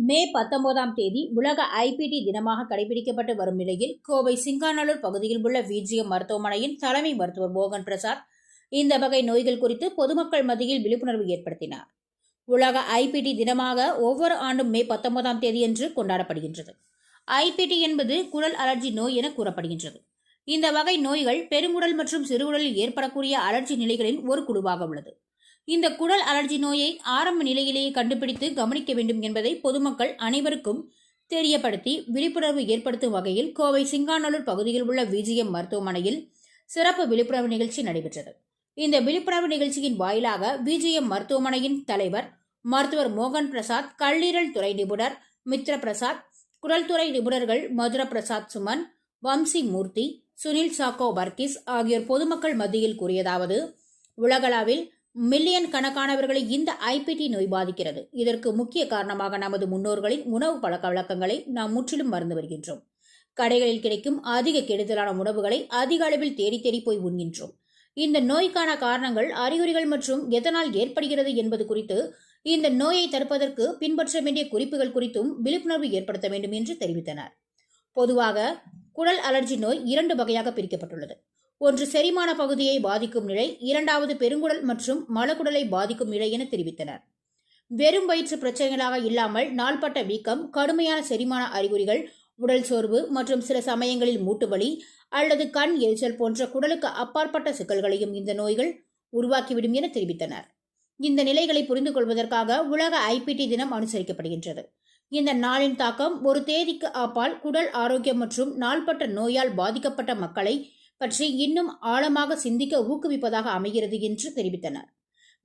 மே 19ஆம் தேதி உலக ஐபிடி தினமாக கடைபிடிக்கப்பட்டு வரும் நிலையில் கோவை சிங்காநல்லூர் பகுதியில் உள்ள விஜிஎம் மருத்துவமனையின் தலைமை மருத்துவர் மோகன் பிரசாத் இந்த வகை நோய்கள் குறித்து பொதுமக்கள் மத்தியில் விழிப்புணர்வு ஏற்படுத்தினார். உலக ஐபிடி தினமாக ஒவ்வொரு ஆண்டும் மே 19ஆம் தேதியன்று கொண்டாடப்படுகின்றது. ஐபிடி என்பது குடல் அலர்ஜி நோய் என கூறப்படுகின்றது. இந்த வகை நோய்கள் பெருங்குடல் மற்றும் சிறுகுடலில் ஏற்படக்கூடிய அலர்ஜி நிலைகளின் ஒரு குழுவாக உள்ளது. இந்த குடல் அலர்ஜி நோயை ஆரம்ப நிலையிலேயே கண்டுபிடித்து கவனிக்க வேண்டும் என்பதை பொதுமக்கள் அனைவருக்கும் தெரியப்படுத்தி விழிப்புணர்வு ஏற்படுத்தும் வகையில் கோவை சிங்காநல்லூர் பகுதியில் உள்ள விஜிஎம் மருத்துவமனையில் சிறப்பு விழிப்புணர்வு நிகழ்ச்சி நடைபெற்றது. இந்த விழிப்புணர்வு நிகழ்ச்சியின் வாயிலாக விஜிஎம் மருத்துவமனையின் தலைவர் மருத்துவர் மோகன் பிரசாத், கல்லீரல் துறை நிபுணர் மித்ர பிரசாத், குடல் துறை நிபுணர்கள் மதுர பிரசாத் சுமன், வம்சி மூர்த்தி, சுனில் சாக்கோ வர்கீஸ் ஆகியோர் பொதுமக்கள் மத்தியில் கூறியதாவது: உலகளவில் மில்லியன் கணக்கானவர்களை இந்த ஐபிடி நோய் பாதிக்கிறது. இதற்கு முக்கிய காரணமாக நமது முன்னோர்களின் உணவு பழக்க வழக்கங்களை நாம் முற்றிலும் மறந்து வருகின்றோம். கடைகளில் கிடைக்கும் அதிக கெடுதலான உணவுகளை அதிக அளவில் தேடி தேடி போய் உண்கின்றோம். இந்த நோய்க்கான காரணங்கள், அறிகுறிகள் மற்றும் எதனால் ஏற்படுகிறது என்பது குறித்து, இந்த நோயை தடுப்பதற்கு பின்பற்ற வேண்டிய குறிப்புகள் குறித்தும் விழிப்புணர்வு ஏற்படுத்த வேண்டும் என்று தெரிவித்தனர். பொதுவாக குடல் அலர்ஜி நோய் 2 வகையாக பிரிக்கப்பட்டுள்ளது. ஒன்று செரிமான பகுதியை பாதிக்கும் நிலை, இரண்டாவது பெருங்குடல் மற்றும் மலக்குடலை பாதிக்கும் நிலை என தெரிவித்தனர். வெறும் வயிற்று பிரச்சனைகளாக இல்லாமல் நாள்பட்ட வீக்கம், கடுமையான செரிமான அறிகுறிகள், உடல் சோர்வு மற்றும் சில சமயங்களில் மூட்டுவலி அல்லது கண் எரிச்சல் போன்ற குடலுக்கு அப்பாற்பட்ட சிக்கல்களையும் இந்த நோய்கள் உருவாக்கிவிடும் என தெரிவித்தனர். இந்த நிலைகளை புரிந்து கொள்வதற்காக உலக ஐபிடி தினம் அனுசரிக்கப்படுகின்றது. இந்த நாளின் தாக்கம் ஒரு தேதிக்கு அப்பால் குடல் ஆரோக்கியம் மற்றும் நாள்பட்ட நோயால் பாதிக்கப்பட்ட மக்களை பற்றி இன்னும் ஆழமாக சிந்திக்க ஊக்குவிப்பதாக அமைகிறது என்று தெரிவித்தனர்.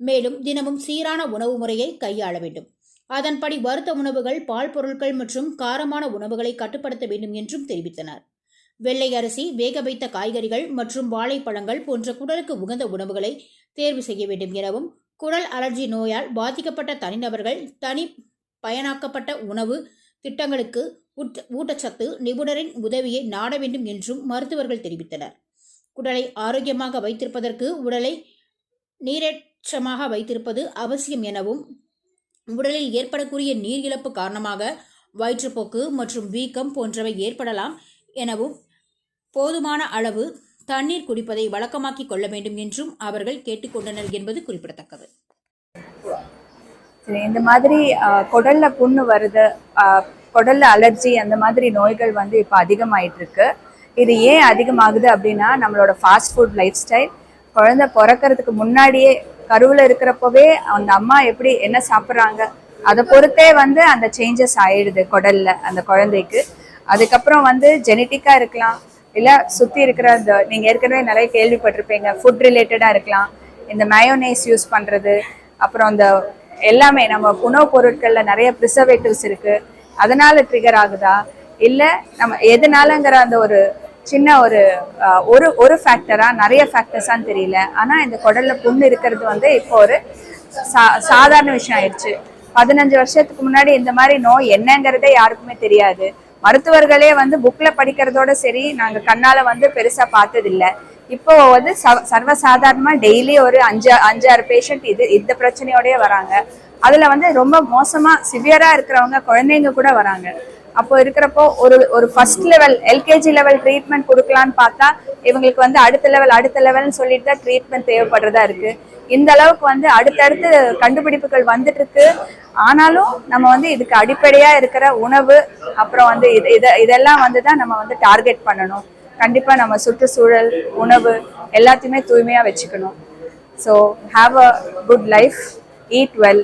மேலும் தினமும் சீரான உணவு முறையை கையாள வேண்டும். அதன்படி வறுத்த உணவுகள், பால் பொருட்கள் மற்றும் காரமான உணவுகளை கட்டுப்படுத்த வேண்டும் என்றும் தெரிவித்தனர். வெள்ளை அரிசி, வேக வைத்த காய்கறிகள் மற்றும் வாழைப்பழங்கள் போன்ற குடலுக்கு உகந்த உணவுகளை தேர்வு செய்ய வேண்டும் எனவும், குடல் அலர்ஜி நோயால் பாதிக்கப்பட்ட தனிநபர்கள் தனி பயனாக்கப்பட்ட உணவு திட்டங்களுக்கு ஊட்டச்சத்து நிபுணரின் உதவியை நாட வேண்டும் என்றும் மருத்துவர்கள் தெரிவித்தனர். குடலை ஆரோக்கியமாக வைத்திருப்பதற்கு உடலை நீரேற்றமாக வைத்திருப்பது அவசியம் எனவும், உடலில் ஏற்படக்கூடிய நீர் இழப்பு காரணமாக வயிற்றுப்போக்கு மற்றும் வீக்கம் போன்றவை ஏற்படலாம் எனவும், போதுமான அளவு தண்ணீர் குடிப்பதை வழக்கமாக்கிக் கொள்ள வேண்டும் என்றும் அவர்கள் கேட்டுக்கொண்டனர் என்பது குறிப்பிடத்தக்கது. இந்த மாதிரி குடல்ல புண்ணு வருது, குடல்ல அலர்ஜி, அந்த மாதிரி நோய்கள் வந்து இப்போ அதிகமாயிட்டு இருக்கு. இது ஏன் அதிகமாகுது அப்படின்னா, நம்மளோட ஃபாஸ்ட் ஃபுட் லைஃப் ஸ்டைல். குழந்தை பிறக்கிறதுக்கு முன்னாடியே, கருவில் இருக்கிறப்பவே அந்த அம்மா எப்படி என்ன சாப்பிட்றாங்க அதை பொறுத்தே வந்து அந்த சேஞ்சஸ் ஆயிடுது குடல்ல அந்த குழந்தைக்கு. அதுக்கப்புறம் வந்து ஜெனட்டிக்காக இருக்கலாம், இல்லை சுற்றி இருக்கிற இந்த நீங்கள் ஏற்கனவே நிறைய கேள்விப்பட்டிருப்பீங்க, ஃபுட் ரிலேட்டடாக இருக்கலாம். இந்த மயோனைஸ் யூஸ் பண்ணுறது, அப்புறம் இந்த எல்லாமே நம்ம உணவுப் பொருட்களில் நிறைய ப்ரிசர்வேட்டிவ்ஸ் இருக்குது, அதனால ட்ரிகர் ஆகுதா, இல்லை நம்ம எதனாலங்கிற அந்த ஒரு சின்ன ஒரு ஃபேக்டரா, நிறைய ஃபேக்டர்ஸான்னு தெரியல. ஆனால் இந்த குடல்ல புண்ணு இருக்கிறது வந்து இப்போ ஒரு சாதாரண விஷயம் ஆயிடுச்சு. 15 வருஷத்துக்கு முன்னாடி இந்த மாதிரி நோய் என்னங்கிறதே யாருக்குமே தெரியாது. மருத்துவர்களே வந்து புக்ல படிக்கிறதோட சரி, நாங்கள் கண்ணால வந்து பெருசா பார்த்ததில்லை. இப்போ வந்து சர்வசாதாரணமா டெய்லி ஒரு 5-6 பேஷண்ட் இந்த பிரச்சனையோடய வராங்க. அதுல வந்து ரொம்ப மோசமா சிவியரா இருக்கிறவங்க குழந்தைங்க கூட வராங்க. அப்போ இருக்கிறப்போ ஒரு first level LKG level treatment கொடுக்கலான்னு பார்த்தா, இவங்களுக்கு வந்து அடுத்த லெவல்னு சொல்லிட்டு தான் ட்ரீட்மெண்ட் தேவைப்படுறதா இருக்கு. இந்த அளவுக்கு வந்து அடுத்தடுத்து கண்டுபிடிப்புகள் வந்துட்டு இருக்கு. ஆனாலும் நம்ம வந்து இதுக்கு அடிப்படையா இருக்கிற உணவு, அப்புறம் வந்து இதெல்லாம் வந்து தான் நம்ம வந்து டார்கெட் பண்ணணும். கண்டிப்பா நம்ம சுற்றுச்சூழல், உணவு எல்லாத்தையுமே தூய்மையா வச்சுக்கணும். So have a good life, eat well.